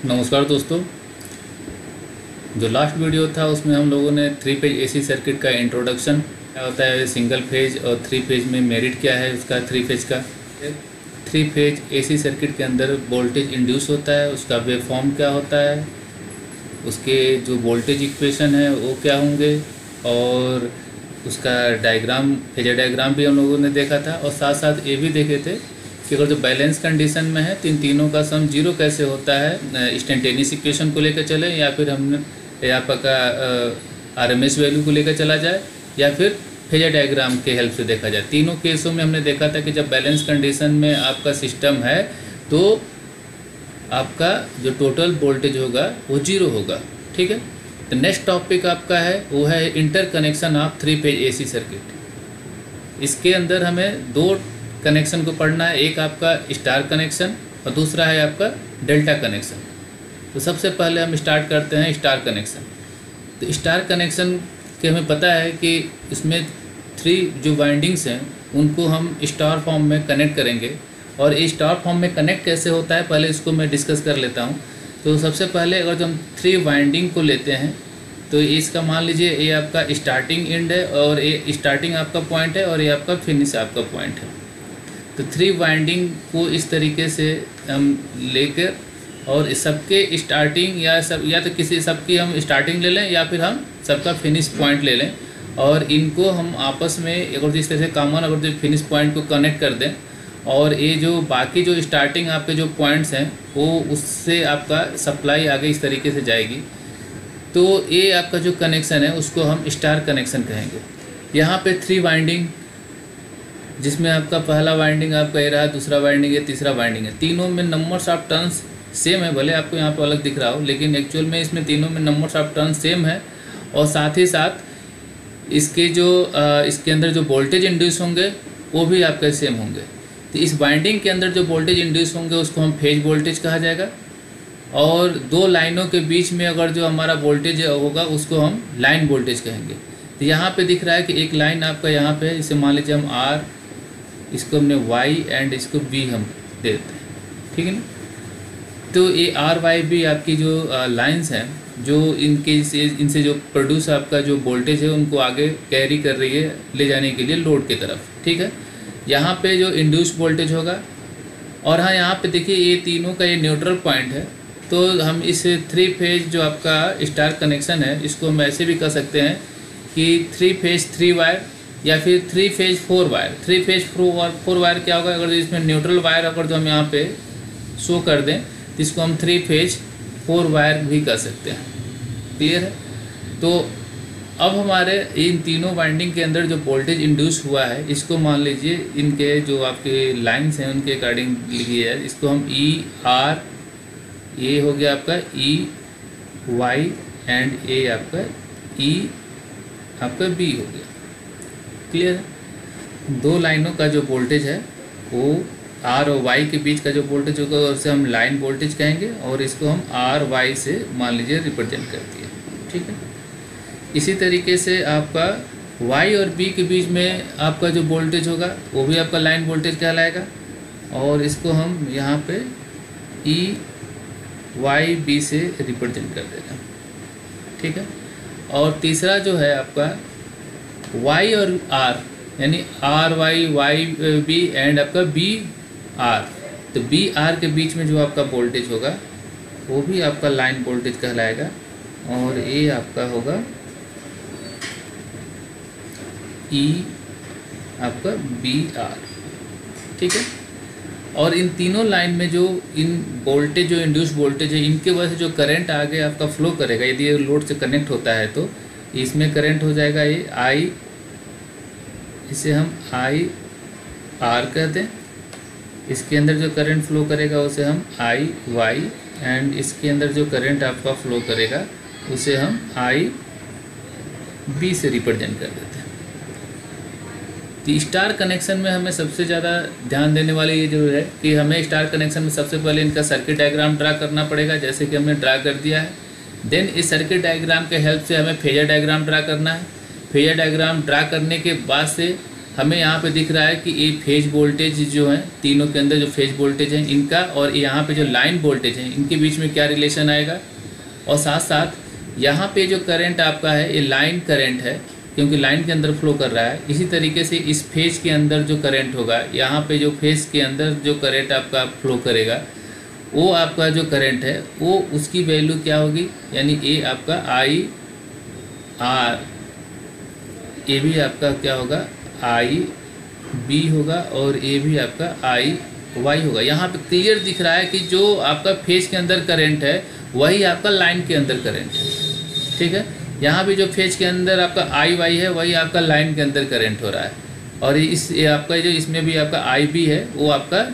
नमस्कार दोस्तों। जो लास्ट वीडियो था उसमें हम लोगों ने 3 फेज एसी सर्किट का इंट्रोडक्शन क्या होता है, सिंगल फेज और 3 फेज में मेरिट क्या है उसका, 3 फेज का। 3 फेज एसी सर्किट के अंदर वोल्टेज इंड्यूस होता है, उसका वेव फॉर्म क्या होता है, उसके जो वोल्टेज इक्वेशन है वो क्या होंगे, और उसका डायग्राम, फेजर डायग्राम भी हम लोगों ने देखा था। और साथ साथ ये भी देखे थे कि अगर जो बैलेंस कंडीशन में है तो इन तीनों का सम जीरो कैसे होता है, इंस्टेंटेनियस इक्वेशन को लेकर चले या फिर हमने यहाँ पर का आरएमएस वैल्यू को लेकर चला जाए या फिर फेजर डायग्राम के हेल्प से देखा जाए। तीनों केसों में हमने देखा था कि जब बैलेंस कंडीशन में आपका सिस्टम है तो आपका जो टोटल वोल्टेज होगा वो जीरो होगा। ठीक है, तो नेक्स्ट टॉपिक आपका है वो है interconnection of 3 phase AC circuit. इसके अंदर हमें दो कनेक्शन को पढ़ना है, एक आपका स्टार कनेक्शन और दूसरा है आपका डेल्टा कनेक्शन। तो सबसे पहले हम स्टार्ट करते हैं स्टार कनेक्शन। तो स्टार कनेक्शन के हमें पता है कि इसमें 3 जो वाइंडिंग्स हैं उनको हम स्टार फॉर्म में कनेक्ट करेंगे। और ये स्टार फॉर्म में कनेक्ट कैसे होता है पहले इसको मैं डिस्कस कर लेता हूँ। तो सबसे पहले अगर जो हम 3 वाइंडिंग को लेते हैं तो इसका मान लीजिए ये आपका स्टार्टिंग एंड है और ये स्टार्टिंग आपका पॉइंट है और ये आपका फिनिश आपका पॉइंट है। तो 3 वाइंडिंग को इस तरीके से हम लेकर और सबके स्टार्टिंग या तो किसी सबकी हम स्टार्टिंग ले लें या फिर हम सबका फिनिश पॉइंट ले लें और इनको हम आपस में अगर इस तरह से कॉमन अगर जो फिनिश पॉइंट को कनेक्ट कर दें और ये जो बाकी जो स्टार्टिंग आपके जो पॉइंट्स हैं वो उससे आपका सप्लाई आगे इस तरीके से जाएगी। तो ये आपका जो कनेक्शन है उसको हम स्टार कनेक्शन कहेंगे। यहाँ पे 3 वाइंडिंग जिसमें आपका पहला वाइंडिंग आपका ये रहा, दूसरा वाइंडिंग है, तीसरा वाइंडिंग है। तीनों में नंबर्स ऑफ टर्न्स सेम है, भले आपको यहाँ पे अलग दिख रहा हो लेकिन एक्चुअल में इसमें तीनों में नंबर्स ऑफ टर्न्स सेम है। और साथ ही साथ इसके जो इसके अंदर जो वोल्टेज इंड्यूस होंगे वो भी आपके सेम होंगे। तो इस वाइंडिंग के अंदर जो वोल्टेज इंड्यूस होंगे उसको हम फेज वोल्टेज कहा जाएगा। और 2 लाइनों के बीच में अगर जो हमारा वोल्टेज होगा उसको हम लाइन वोल्टेज कहेंगे। तो यहाँ पे दिख रहा है कि एक लाइन आपका यहाँ पे, इसे मान लीजिए हम आर, इसको हमने वाई एंड इसको बी हम दे देते हैं। ठीक है ना। तो ये आर वाई बी आपकी जो लाइंस हैं जो इनसे जो प्रोड्यूस आपका जो वोल्टेज है उनको आगे कैरी कर रही है ले जाने के लिए लोड की तरफ। ठीक है, यहाँ पे जो इंड्यूस वोल्टेज होगा और हाँ यहाँ पे देखिए ये तीनों का ये न्यूट्रल पॉइंट है। तो हम इस 3 फेज जो आपका स्टार कनेक्शन है इसको हम ऐसे भी कह सकते हैं कि 3 फेज 3 वायर या फिर 3 फेज 4 वायर। 3 फेज 4 वायर क्या होगा, अगर इसमें न्यूट्रल वायर अगर जो हम यहाँ पे शो कर दें तो इसको हम 3 फेज 4 वायर भी कर सकते हैं। क्लियर है। तो अब हमारे इन तीनों वाइंडिंग के अंदर जो वोल्टेज इंड्यूस हुआ है इसको मान लीजिए इनके जो आपके लाइन्स हैं उनके अकॉर्डिंग लिखिए है। इसको हम ई आर, ये हो गया आपका ई वाई एंड ए आपका ई आपका बी हो गया। क्लियर है। 2 लाइनों का जो वोल्टेज है वो आर और वाई के बीच का जो वोल्टेज होगा उसे हम लाइन वोल्टेज कहेंगे और इसको हम आर वाई से मान लीजिए रिप्रेजेंट करती है। ठीक है। इसी तरीके से आपका वाई और बी के बीच में आपका जो वोल्टेज होगा वो भी आपका लाइन वोल्टेज कहलाएगा और इसको हम यहाँ पे ई वाई बी से रिप्रेजेंट कर देगा। ठीक है। और तीसरा जो है आपका वाई और आर यानी R Y Y B and आपका बी आर। तो बी आर के बीच में जो आपका वोल्टेज होगा वो भी आपका लाइन वोल्टेज कहलाएगा और ये आपका होगा ई आपका बी आर। ठीक है। और इन तीनों लाइन में जो इन वोल्टेज जो इंड्यूस वोल्टेज है इनके वजह से जो करंट आगे आपका फ्लो करेगा, यदि ये लोड से कनेक्ट होता है तो इसमें करंट हो जाएगा ये आई, इसे हम आई आर कहते हैं। इसके अंदर जो करंट फ्लो करेगा उसे हम आई वाई एंड इसके अंदर जो करंट आपका फ्लो करेगा उसे हम आई बी से रिप्रेजेंट कर देते हैं। तो स्टार कनेक्शन में हमें सबसे ज़्यादा ध्यान देने वाली ये जो है कि हमें स्टार कनेक्शन में सबसे पहले इनका सर्किट डायग्राम ड्रा करना पड़ेगा, जैसे कि हमने ड्रा कर दिया है। देन इस सर्किट डायग्राम के हेल्प से हमें फेजर डायग्राम ड्रा करना है। फेजर डायग्राम ड्रा करने के बाद से हमें यहाँ पे दिख रहा है कि ये फेज वोल्टेज जो है, तीनों के अंदर जो फेज वोल्टेज है इनका, और यहाँ पे जो लाइन वोल्टेज है इनके बीच में क्या रिलेशन आएगा। और साथ साथ यहाँ पे जो करंट आपका है ये लाइन करंट है, क्योंकि लाइन के अंदर फ्लो कर रहा है। इसी तरीके से इस फेज के अंदर जो करंट होगा, यहाँ पे जो फेज के अंदर जो करंट आपका फ्लो करेगा, वो आपका जो करंट है वो उसकी वैल्यू क्या होगी, यानी ये आपका आई आर, ये भी आपका क्या होगा आई बी होगा, और ये भी आपका आई वाई होगा। यहाँ पे क्लियर दिख रहा है कि जो आपका फेज के अंदर करंट है वही आपका लाइन के अंदर करंट है, ठीक है। यहाँ भी जो फेज के अंदर आपका आई वाई है वही आपका लाइन के अंदर करंट हो रहा है, और ये आपका जो इसमें भी आपका आई बी है वो आपका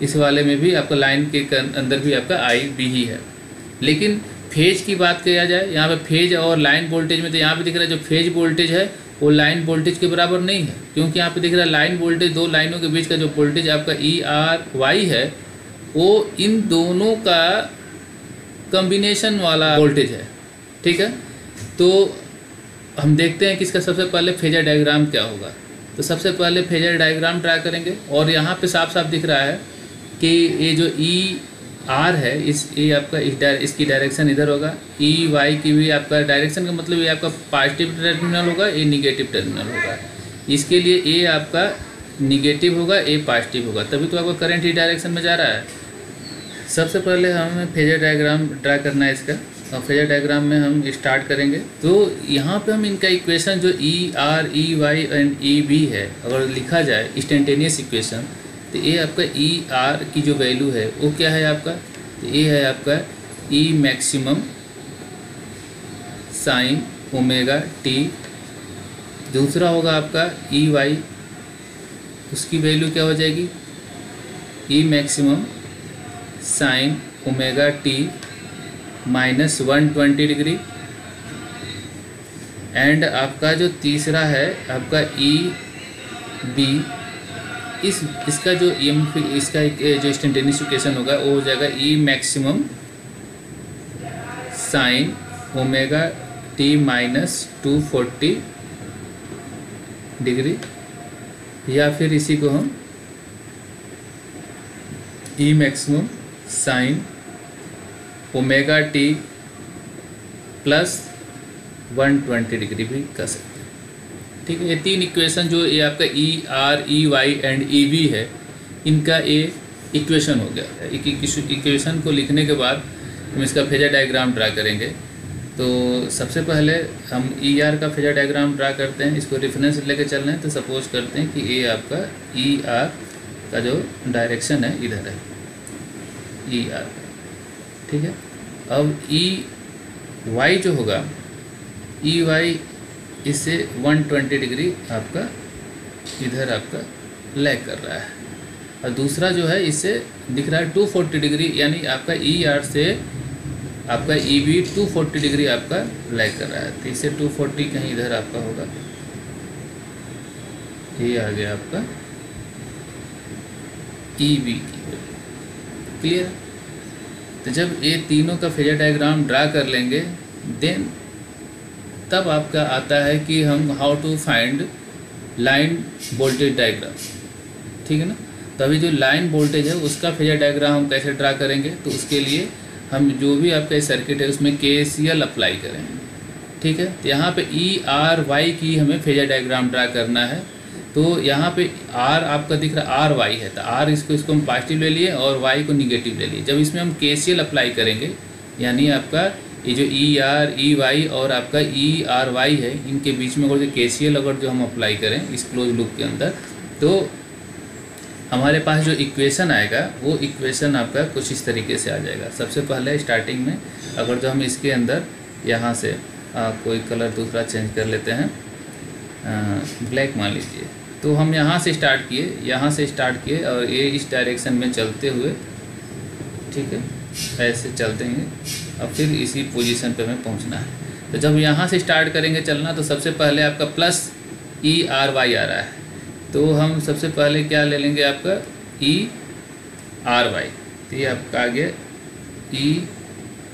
इस वाले में भी आपका लाइन के अंदर भी आपका आई बी ही है। लेकिन फेज की बात किया जाए यहाँ पे फेज और लाइन वोल्टेज में, तो यहाँ पे दिख रहा है जो फेज वोल्टेज है वो लाइन वोल्टेज के बराबर नहीं है, क्योंकि यहाँ पे दिख रहा है लाइन वोल्टेज, दो लाइनों के बीच का जो वोल्टेज आपका ई आर वाई है वो इन दोनों का कॉम्बिनेशन वाला वोल्टेज है, ठीक है। तो हम देखते हैं कि इसका सबसे पहले फेजर डायग्राम क्या होगा। तो सबसे पहले फेजर डायग्राम ड्रा करेंगे, और यहाँ पे साफ साफ दिख रहा है कि ये जो ई आर है ये आपका इसकी डायरेक्शन इधर होगा, ई वाई की भी आपका डायरेक्शन का मतलब ये आपका पॉजिटिव टर्मिनल होगा, ये निगेटिव टर्मिनल होगा। इसके लिए ए आपका निगेटिव होगा, ए पॉजिटिव होगा, तभी तो आपका करंट ही डायरेक्शन में जा रहा है। सबसे पहले हमें फेजर डायग्राम ड्रा करना है इसका, और फेजर डायग्राम में हम स्टार्ट करेंगे। तो यहाँ पे हम इनका इक्वेशन जो E R E Y and E B है अगर लिखा जाए इंस्टेंटेनियस इक्वेशन, तो ये आपका ई आर की जो वैल्यू है वो क्या है आपका, तो ये है आपका ई मैक्सिमम साइन ओमेगा टी। दूसरा होगा आपका ई वाई, उसकी वैल्यू क्या हो जाएगी, ई maximum sine omega T minus 120 degree. And आपका जो तीसरा है आपका ई बी, इसका जो इसका जो इंस्टेंटेनियस इक्वेशन होगा वो हो जाएगा ई maximum sine omega T minus 240 degree, या फिर इसी को हम ई maximum sine omega T plus 120 degree भी कर सकते हैं, ठीक है। ये तीन इक्वेशन जो ये आपका E R E Y and E B है, इनका ये इक्वेशन हो गया। एक इक्वेशन को लिखने के बाद हम इसका फेजर डायग्राम ड्रा करेंगे। तो सबसे पहले हम ई आर का फेजर डायग्राम ड्रा करते हैं, इसको रेफरेंस लेके चल रहे हैं। तो सपोज करते हैं कि ये आपका ई आर का जो डायरेक्शन है इधर है, ई आर, ठीक है। अब ई वाई जो होगा, ई वाई इससे 120 डिग्री आपका इधर आपका लैग कर रहा है, और दूसरा जो है इससे दिख रहा है 240 डिग्री, यानी आपका ई आर से आपका ई बी 240 डिग्री आपका लैग कर रहा है। तो इससे 240 कहीं इधर आपका होगा, ये आ गया आपका ई बी की, क्लियर। तो जब ये तीनों का फेजर डायग्राम ड्रा कर लेंगे, देन तब आपका आता है कि हम how to find line voltage diagram, ठीक है ना। तो अभी जो लाइन वोल्टेज है उसका फेजर डायग्राम हम कैसे ड्रा करेंगे, तो उसके लिए हम जो भी आपका सर्किट है उसमें KCL अप्लाई करेंगे, ठीक है। तो यहाँ पे ई आर वाई की हमें फेजर डायग्राम ड्रा करना है। तो यहाँ पे आर आपका दिख रहा है आर वाई है, तो आर इसको हम पॉजिटिव ले लिए और वाई को निगेटिव ले लिए। जब इसमें हम KCL अप्लाई करेंगे, यानी आपका ये जो ई आर ई वाई और आपका ई आर वाई है, इनके बीच में अगर जो KCL अगर जो हम अप्लाई करें इस क्लोज लूप के अंदर, तो हमारे पास जो इक्वेशन आएगा वो इक्वेशन आपका कुछ इस तरीके से आ जाएगा। सबसे पहले स्टार्टिंग में अगर जो हम इसके अंदर यहाँ से कोई कलर दूसरा चेंज कर लेते हैं, ब्लैक मान लीजिए। तो हम यहाँ से स्टार्ट किए और ये इस डायरेक्शन में चलते हुए, ठीक है, ऐसे चलते हैं और फिर इसी पोजीशन पे हमें पहुँचना है। तो जब यहाँ से स्टार्ट करेंगे चलना, तो सबसे पहले आपका प्लस ई आर वाई आ रहा है, तो हम सबसे पहले क्या ले लेंगे आपका ई आर वाई। तो ये आपका आ गया ई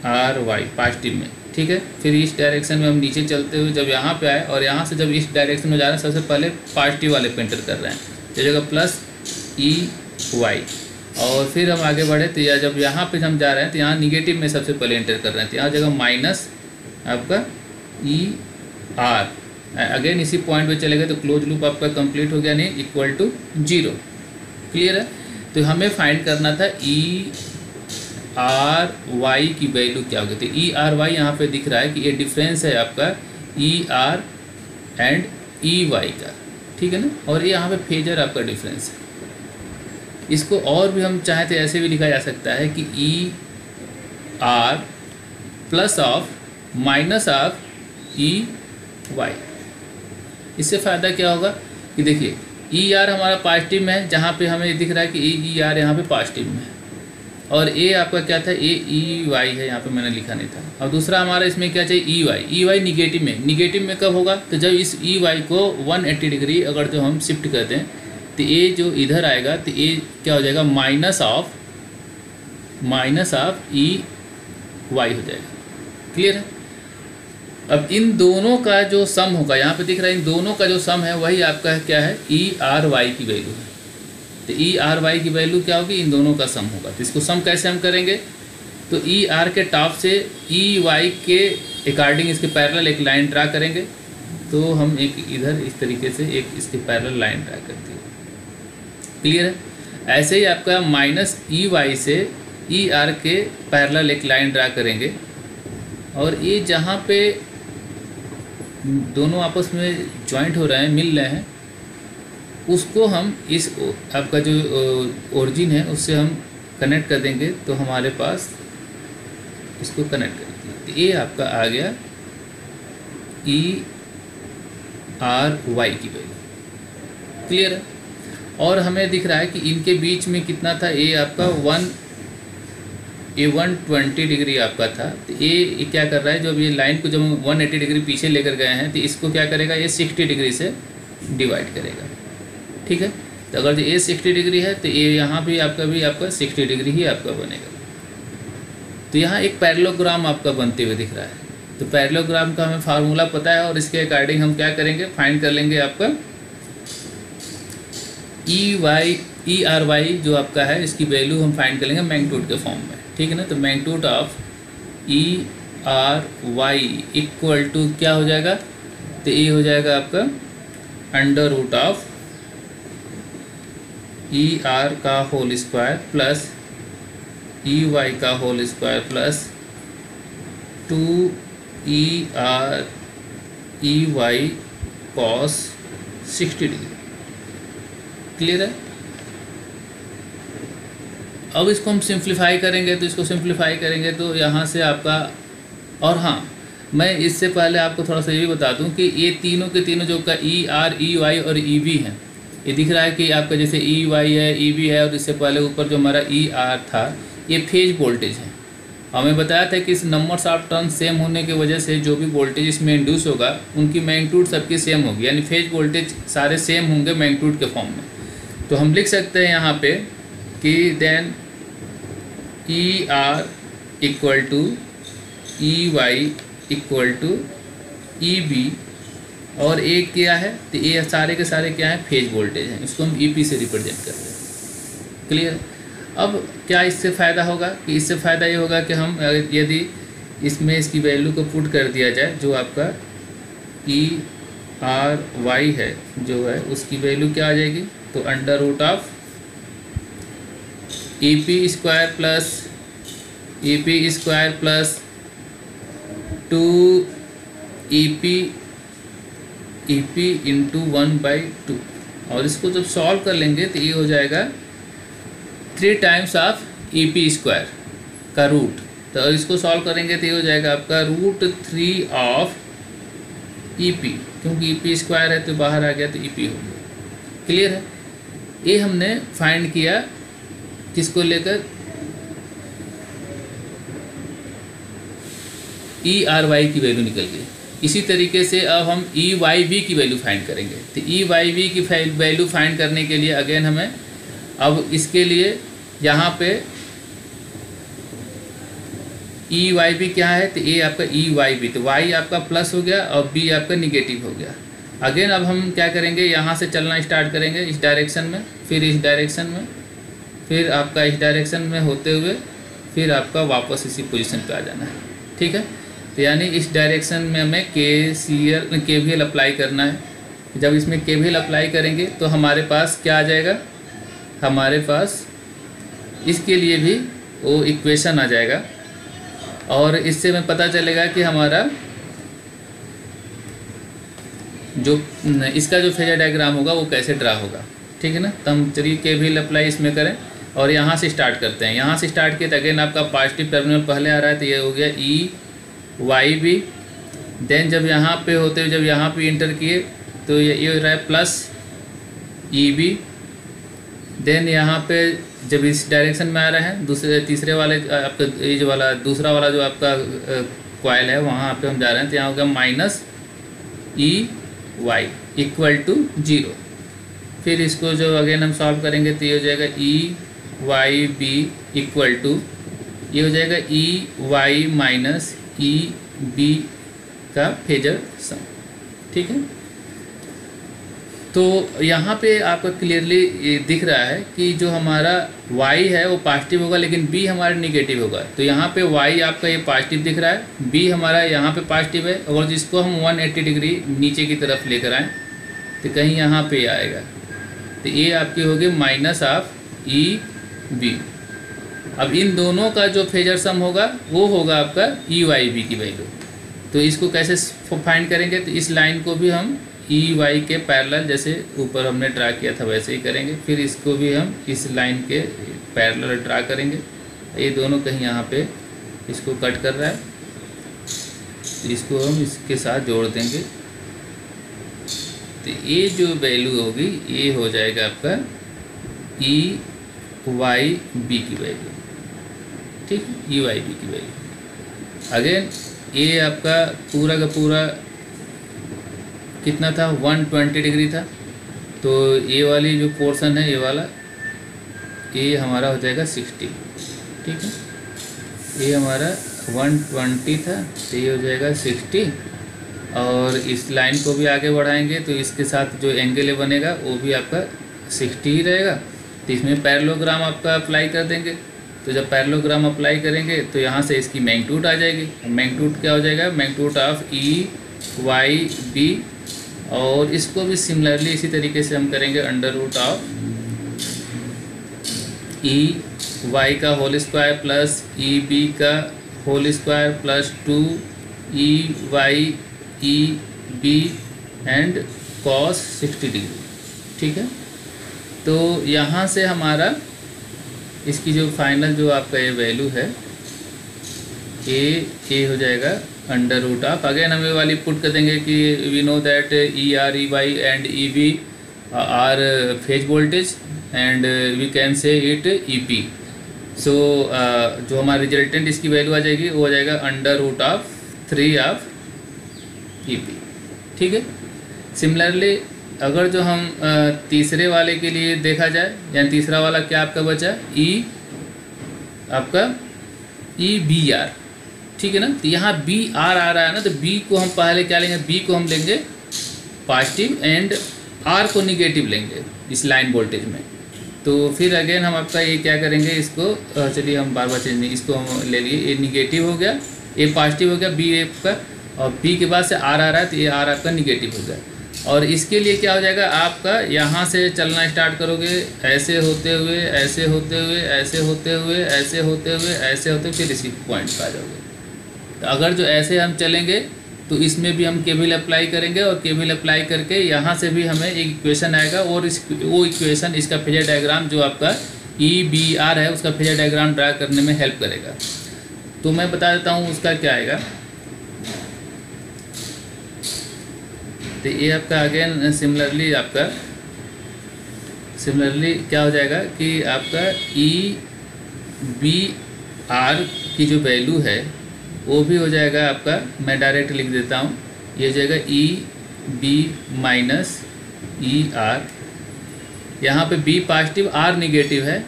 आर वाई पॉजिटिव में, ठीक है। फिर इस डायरेक्शन में हम नीचे चलते हुए जब यहाँ पे आए और यहाँ से जब इस डायरेक्शन में जा रहे हैं, सबसे पहले पॉजिटिव वाले पे एंटर कर रहे हैं, तो जगह प्लस EY, और फिर हम आगे बढ़े तो या जब यहाँ पे हम जा रहे हैं तो यहाँ निगेटिव में सबसे पहले एंटर कर रहे हैं, तो यहाँ जगह माइनस आपका ER, अगेन इसी पॉइंट पे चले गए तो क्लोज लूप आपका कंप्लीट हो गया, नहीं इक्वल टू 0। क्लियर है। तो हमें फाइंड करना था ERY की वैल्यू क्या होगी। तो ERY यहाँ पे दिख रहा है कि ये डिफरेंस है आपका ER एंड EY का, ठीक है ना, और ये यहाँ पे फेजर आपका डिफरेंस है। इसको और भी हम चाहें तो ऐसे भी लिखा जा सकता है कि ER plus of minus of EY। इससे फ़ायदा क्या होगा कि देखिए ER हमारा पॉजिटिव में है, जहाँ पे हमें दिख रहा है कि ER यहाँ पे पॉजिटिव में है, और A आपका क्या था, EY है, यहाँ पे मैंने लिखा नहीं था। और दूसरा हमारा इसमें क्या चाहिए, EY निगेटिव में। निगेटिव में कब होगा, तो जब इस EY को 180 डिग्री अगर जो हम शिफ्ट कर दें तो ये जो इधर आएगा तो ये क्या हो जाएगा, माइनस ऑफ EY हो जाएगा। क्लियर है। अब इन दोनों का जो सम होगा, यहाँ पे दिख रहा है इन दोनों का जो सम है वही आपका क्या है, ERY की वैल्यू है। तो ERY की वैल्यू क्या होगी, इन दोनों का सम होगा। तो इसको सम कैसे हम करेंगे, तो ER के टॉप से EY के अकॉर्डिंग इसके पैरेलल एक लाइन ड्रा करेंगे। तो हम एक इधर इस तरीके से एक इसके पैरेलल लाइन ड्रा करते हैं। क्लियर है। ऐसे ही आपका माइनस EY से ER के पैरेलल एक लाइन ड्रा करेंगे, और ये जहाँ पे दोनों आपस में ज्वाइंट हो रहे हैं, मिल रहे हैं, उसको हम इस आपका जो ओरिजिन है उससे हम कनेक्ट कर देंगे, तो हमारे पास इसको कनेक्ट कर देंगे। तो ये आपका आ गया ERY की वैल्यू। क्लियर है। और हमें दिख रहा है कि इनके बीच में कितना था, ये आपका 120 डिग्री आपका था। तो ये क्या कर रहा है, जब ये लाइन को जब हम 180 डिग्री पीछे लेकर गए हैं तो इसको क्या करेगा, ये 60 डिग्री से डिवाइड करेगा। ठीक है। तो अगर ये 60 डिग्री है तो ये यहाँ भी आपका 60 डिग्री ही आपका बनेगा। तो यहाँ एक पैरेललोग्राम आपका बनते हुए दिख रहा है। तो पैरेललोग्राम का हमें फार्मूला पता है, और इसके अकॉर्डिंग हम क्या करेंगे, फाइंड कर लेंगे आपका ERY जो आपका है, इसकी वैल्यू हम फाइंड कर लेंगे मैग्नीट्यूड के फॉर्म में। ठीक है ना। तो magnitude of ERY equal to क्या हो जाएगा, तो ये हो जाएगा आपका अंडर रूट ऑफ ER का होल स्क्वायर प्लस EY का whole square plus 2EREY cos 60 degree. Clear है। अब इसको हम सिंप्लीफाई करेंगे, तो इसको सिंप्लीफाई करेंगे तो यहाँ से आपका, और हाँ मैं इससे पहले आपको थोड़ा सा ये भी बता दूं कि ये तीनों के तीनों जो का ER, EY और EB हैं, ये दिख रहा है कि आपका जैसे EY है, EB है, और इससे पहले ऊपर जो हमारा ER था, ये फेज वोल्टेज है। हमें बताया था कि इस नंबर्स ऑफ टर्न सेम होने की वजह से जो भी वोल्टेज इसमें इंड्यूस होगा उनकी मैग्नीट्यूड सबकी सेम होगी, यानी फेज वोल्टेज सारे सेम होंगे मैग्नीट्यूड के फॉर्म में। तो हम लिख सकते हैं यहाँ पे कि then ER equal to EY equal to EB, और एक क्या है, तो ये सारे के सारे क्या है, फेज वोल्टेज हैं। इसको हम EP से रिप्रेजेंट कर रहे हैं। क्लियर। अब क्या इससे फ़ायदा होगा, कि इससे फ़ायदा ये होगा कि हम यदि इसमें इसकी वैल्यू को पुट कर दिया जाए, जो आपका ERY है जो है, उसकी वैल्यू क्या आ जाएगी, तो under root of EP square plus 2EP into 1/2, और इसको जब सॉल्व कर लेंगे तो ये हो जाएगा 3 टाइम्स ऑफ EP स्क्वायर का रूट। तो इसको सॉल्व करेंगे तो ये हो जाएगा आपका √3 ऑफ EP, क्योंकि EP स्क्वायर है तो बाहर आ गया तो EP हो गया। क्लियर है। ये हमने फाइंड किया किसको लेकर, ERY की वैल्यू निकल गई। इसी तरीके से अब हम EYV की वैल्यू फाइंड करेंगे। तो EYV की वैल्यू फाइंड करने के लिए अगेन हमें अब इसके लिए यहाँ पे ई वाई बी क्या है, तो ए आपका ई वाई बी, तो वाई आपका प्लस हो गया और बी आपका निगेटिव हो गया। अगेन अब हम क्या करेंगे, यहाँ से चलना स्टार्ट करेंगे इस डायरेक्शन में, फिर इस डायरेक्शन में, फिर आपका इस डायरेक्शन में होते हुए फिर आपका वापस इसी पोजीशन पे आ जाना है। ठीक है, तो यानी इस डायरेक्शन में हमें KVL अप्लाई करना है। जब इसमें KVL अप्लाई करेंगे तो हमारे पास क्या आ जाएगा, हमारे पास इसके लिए भी वो इक्वेशन आ जाएगा और इससे हमें पता चलेगा कि हमारा जो इसका जो फेजर डायग्राम होगा वो कैसे ड्रा होगा। ठीक है ना, तो हम चलिए KVL अप्लाई इसमें करें और यहाँ से स्टार्ट करते हैं। यहाँ से स्टार्ट किए तो अगेन आपका पॉजिटिव टर्मिनल पहले आ रहा है, तो ये हो गया ई वाई बी। देन जब यहाँ पे होते हुए जब यहाँ पे इंटर किए तो ये हो रहा है प्लस ई बी। देन यहाँ पे जब इस डायरेक्शन में आ रहे हैं तीसरे वाले आपका ये जो वाला दूसरा वाला जो आपका कॉइल है वहाँ पे हम जा रहे हैं, तो यहाँ हो गया minus E Y equal to 0। फिर इसको जो अगेन हम सॉल्व करेंगे तो ये हो जाएगा E Y B equal to ये हो जाएगा E Y minus E B का फेजर सम। ठीक है, तो यहाँ पे आपका क्लियरली दिख रहा है कि जो हमारा y है वो पॉजिटिव होगा लेकिन b हमारा निगेटिव होगा। तो यहाँ पे y आपका ये पॉजिटिव दिख रहा है, b हमारा यहाँ पे पॉजिटिव है, और जिसको हम 180 डिग्री नीचे की तरफ लेकर आएँ तो कहीं यहाँ पे आएगा, तो ये आपकी होगी माइनस ऑफ ई बी। अब इन दोनों का जो फेजर सम होगा वो होगा आपका ई वाई बी की वैल्यू। तो इसको कैसे फाइंड करेंगे, तो इस लाइन को भी हम ई वाई के पैरेलल जैसे ऊपर हमने ड्रा किया था वैसे ही करेंगे, फिर इसको भी हम इस लाइन के पैरेलल ड्रा करेंगे। ये दोनों कहीं यहाँ पे इसको कट कर रहा है, तो इसको हम इसके साथ जोड़ देंगे, तो ये जो वैल्यू होगी ये हो जाएगा आपका ई वाई बी की वैल्यू। ठीक है, ई वाई बी की वैल्यू। अगेन ये आपका पूरा का पूरा कितना था, 120 डिग्री था, तो ये वाली जो पोर्शन है ये वाला ये हमारा हो जाएगा 60। ठीक है, ये हमारा 120 था तो ये हो जाएगा 60, और इस लाइन को भी आगे बढ़ाएंगे तो इसके साथ जो एंगल बनेगा वो भी आपका 60 ही रहेगा। तो इसमें पैरेललोग्राम आपका अप्लाई कर देंगे, तो जब पैरेललोग्राम अप्लाई करेंगे तो यहाँ से इसकी मैग्नीट्यूड आ जाएगी। मैग्नीट्यूड क्या हो जाएगा, magnitude of E Y B, और इसको भी सिमिलरली इसी तरीके से हम करेंगे under root of E Y का whole square plus E B का whole square plus 2 E Y E B and cos 60 degree. ठीक है, तो यहाँ से हमारा इसकी जो फाइनल जो आपका ये वैल्यू है ए हो जाएगा अंडर रूट ऑफ, अगेन हम ये वाली पुट कर देंगे कि we know that E R E Y and E B are phase voltage and we can say it E P. So जो हमारा रिजल्टेंट इसकी वैल्यू आ जाएगी वो हो जाएगा under root of 3 of E P. ठीक है, सिमिलरली अगर जो हम तीसरे वाले के लिए देखा जाए, यानी तीसरा वाला क्या आपका बचा, ई आपका ई बी आर। ठीक है ना, तो यहाँ बी आर आ रहा है ना, तो बी को हम पहले क्या लेंगे, बी को हम लेंगे पॉजिटिव एंड आर को निगेटिव लेंगे इस लाइन वोल्टेज में। तो फिर अगेन हम आपका ये क्या करेंगे, इसको चलिए हम बार बार चेंज नहीं, इसको हम ले लिए, ये निगेटिव हो गया, ए पॉजिटिव हो गया बी का, और बी के बाद से आर आ रहा है तो ये आर आपका निगेटिव हो गया। और इसके लिए क्या हो जाएगा, आपका यहाँ से चलना स्टार्ट करोगे ऐसे होते हुए ऐसे होते हुए ऐसे होते हुए ऐसे होते हुए ऐसे होते हुए फिर इसी पॉइंट पर आ जाओगे। तो अगर जो ऐसे हम चलेंगे तो इसमें भी हम केवीएल अप्लाई करेंगे, और केवीएल अप्लाई करके यहाँ से भी हमें एक इक्वेशन आएगा, और वो इक्वेशन इसका फेजर डायग्राम जो आपका ई बी आर है उसका फेजर डायग्राम ड्रा करने में हेल्प करेगा। तो मैं बता देता हूँ उसका क्या आएगा। तो ये आपका अगेन सिमिलरली क्या हो जाएगा कि आपका ई बी आर की जो वैल्यू है वो भी हो जाएगा आपका, मैं डायरेक्ट लिख देता हूँ, ये हो जाएगा E B minus E R. यहाँ पे बी पॉजिटिव आर निगेटिव है,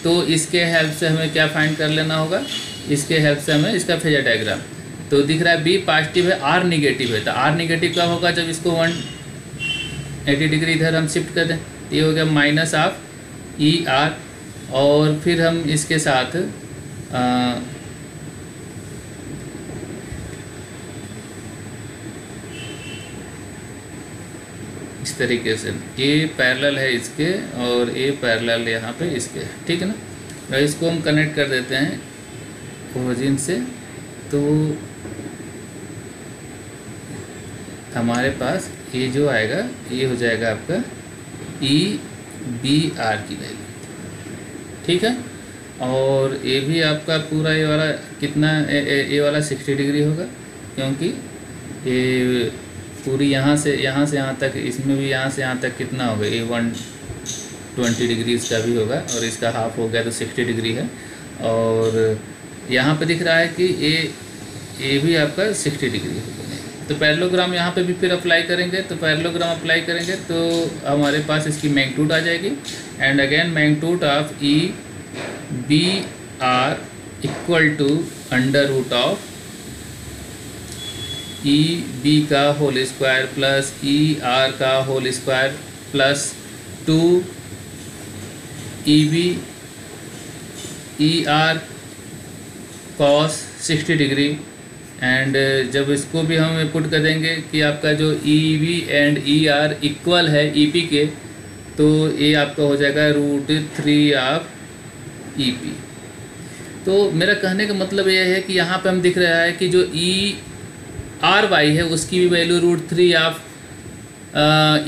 तो इसके हेल्प से हमें क्या फाइंड कर लेना होगा, इसके हेल्प से हमें इसका फेजर डायग्राम, तो दिख रहा है बी पॉजिटिव है, आर निगेटिव है। तो आर निगेटिव कब होगा? जब इसको 180 डिग्री इधर हम शिफ्ट कर दें, तो ये हो गया माइनस ऑफ ई आर। और फिर हम इसके साथ इस तरीके से ए पैरेलल है इसके और ए पैरेलल यहाँ पे इसके, ठीक है ना। तो इसको हम कनेक्ट कर देते हैं ओरिजिन से, तो हमारे पास ये जो आएगा ये हो जाएगा आपका ई बी आर की वैल्यू, ठीक है। और ये भी आपका पूरा ये वाला कितना ये वाला 60 डिग्री होगा, क्योंकि ये पूरी यहाँ से यहाँ तक, इसमें भी यहाँ से यहाँ तक कितना होगा, ये 120 डिग्री इसका भी होगा और इसका हाफ हो गया तो 60 डिग्री है। और यहाँ पे दिख रहा है कि ये भी आपका 60 डिग्री होगा। तो पैरेललोग्राम यहाँ पे भी फिर अप्लाई करेंगे, तो पैरेललोग्राम अप्लाई करेंगे तो हमारे पास इसकी मैग्नीट्यूड आ जाएगी। And again magnitude of E B are equal to under root of E B का whole square plus E R का whole square plus 2 E B E R cos 60 degree. And जब इसको भी हम पुट कर देंगे कि आपका जो E V and E R equal है ई पी के, तो ये आपका हो जाएगा √3 ऑफ ई पी। तो मेरा कहने का मतलब ये है कि यहाँ पे हम दिख रहा है कि जो ई आर वाई है उसकी भी वैल्यू √3 ऑफ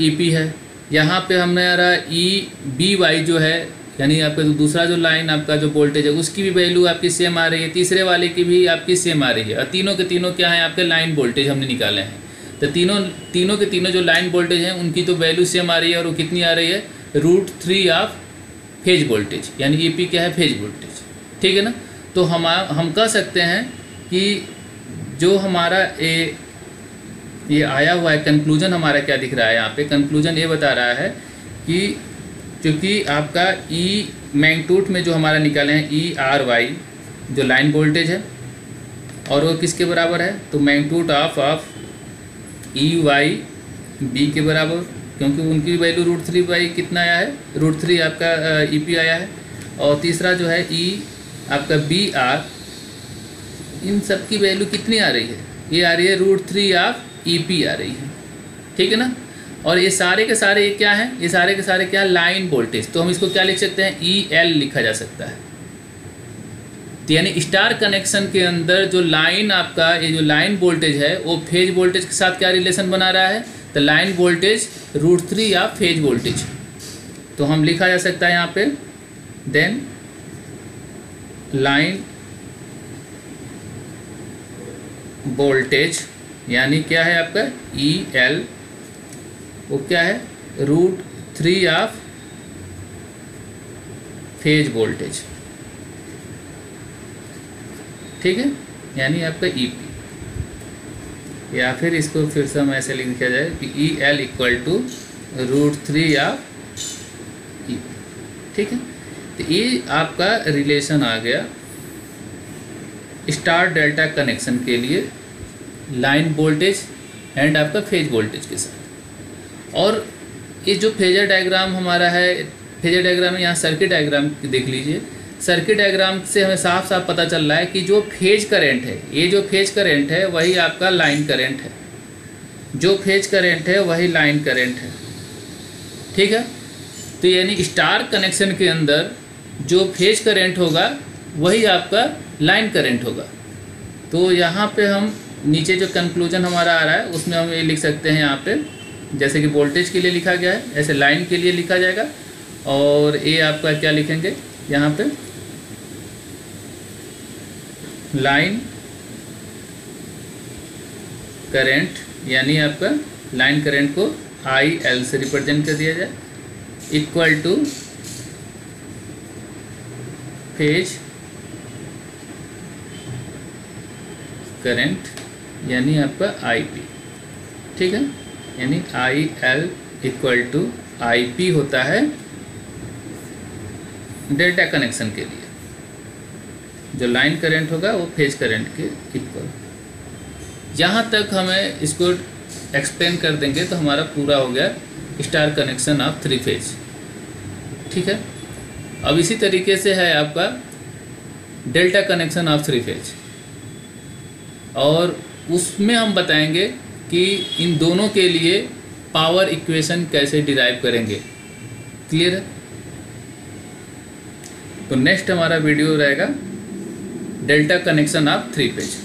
ई पी है। यहाँ पे हमारा ई बी वाई जो है, यानी आपका जो दूसरा जो लाइन आपका जो वोल्टेज है उसकी भी वैल्यू आपकी सेम आ रही है, तीसरे वाले की भी आपकी सेम आ रही है। और तीनों के तीनों क्या है आपके लाइन वोल्टेज हमने निकाले हैं। तो तीनों के तीनों जो लाइन वोल्टेज हैं उनकी तो वैल्यू सेम आ रही है, और वो कितनी आ रही है? √3 ऑफ फेज वोल्टेज, यानी ई पी क्या है? फेज वोल्टेज, ठीक है ना। तो हम कह सकते हैं कि जो हमारा ये आया हुआ है कंक्लूजन, हमारा क्या दिख रहा है यहाँ पे? कंक्लूजन ये बता रहा है कि क्योंकि आपका ई मैग्नीट्यूड में जो हमारा निकाले हैं ई आर वाई जो लाइन वोल्टेज है, और वो किसके बराबर है? तो magnitude of E Y B के बराबर, क्योंकि उनकी वैल्यू √3 बाई कितना आया है? √3 आपका ई पी आया है। और तीसरा जो है ई आपका बी आर, इन सब की वैल्यू कितनी आ रही है? ये आ रही है √3 ऑफ ई पी आ रही है, ठीक है ना। और ये सारे के सारे ये क्या हैं? ये सारे के सारे क्या? Line voltage. तो हम इसको क्या लिख सकते हैं? ई एल लिखा जा सकता है। तो यानी स्टार कनेक्शन के अंदर जो लाइन आपका ये जो लाइन वोल्टेज है वो फेज वोल्टेज के साथ क्या रिलेशन बना रहा है? तो लाइन वोल्टेज √3 या फेज वोल्टेज। तो हम लिखा जा सकता है यहाँ पे देन लाइन वोल्टेज, यानी क्या है आपका ई एल, वो क्या है? √3 ऑफ फेज वोल्टेज, ठीक है, यानी आपका ई पी। या फिर इसको फिर से हम ऐसे लिखा जाए कि E L equal to √3 of E, ठीक है। तो ये आपका रिलेशन आ गया स्टार डेल्टा कनेक्शन के लिए लाइन वोल्टेज एंड आपका फेज वोल्टेज के साथ। और ये जो फेजर डायग्राम हमारा है, फेजर डायग्राम में यहाँ सर्किट डायग्राम देख लीजिए। सर्किट डायग्राम से हमें साफ साफ पता चल रहा है कि जो फेज करंट है, ये जो फेज करंट है वही आपका लाइन करंट है, जो फेज करंट है वही लाइन करंट है, ठीक है। तो यानी स्टार कनेक्शन के अंदर जो फेज करंट होगा वही आपका लाइन करंट होगा। तो यहाँ पे हम नीचे जो कंक्लूजन हमारा आ रहा है उसमें हम ये लिख सकते हैं, यहाँ पे जैसे कि वोल्टेज के लिए लिखा गया है ऐसे लाइन के लिए लिखा जाएगा। और ये आपका क्या लिखेंगे यहाँ पे? लाइन करंट, यानी आपका लाइन करंट को आई एल से रिप्रेजेंट कर दिया जाए, इक्वल टू फेज करंट, यानी आपका आई पी, ठीक है। यानी I L equal to I P होता है डेल्टा कनेक्शन के लिए। जो लाइन करंट होगा वो फेज करंट के इक्वल। यहाँ तक हमें इसको एक्सप्लेन कर देंगे तो हमारा पूरा हो गया स्टार कनेक्शन ऑफ 3 फेज। ठीक है, अब इसी तरीके से है आपका डेल्टा कनेक्शन ऑफ 3 फेज, और उसमें हम बताएंगे कि इन दोनों के लिए पावर इक्वेशन कैसे डिराइव करेंगे। क्लियर है? तो नेक्स्ट हमारा वीडियो रहेगा डेल्टा कनेक्शन ऑफ 3 फेज।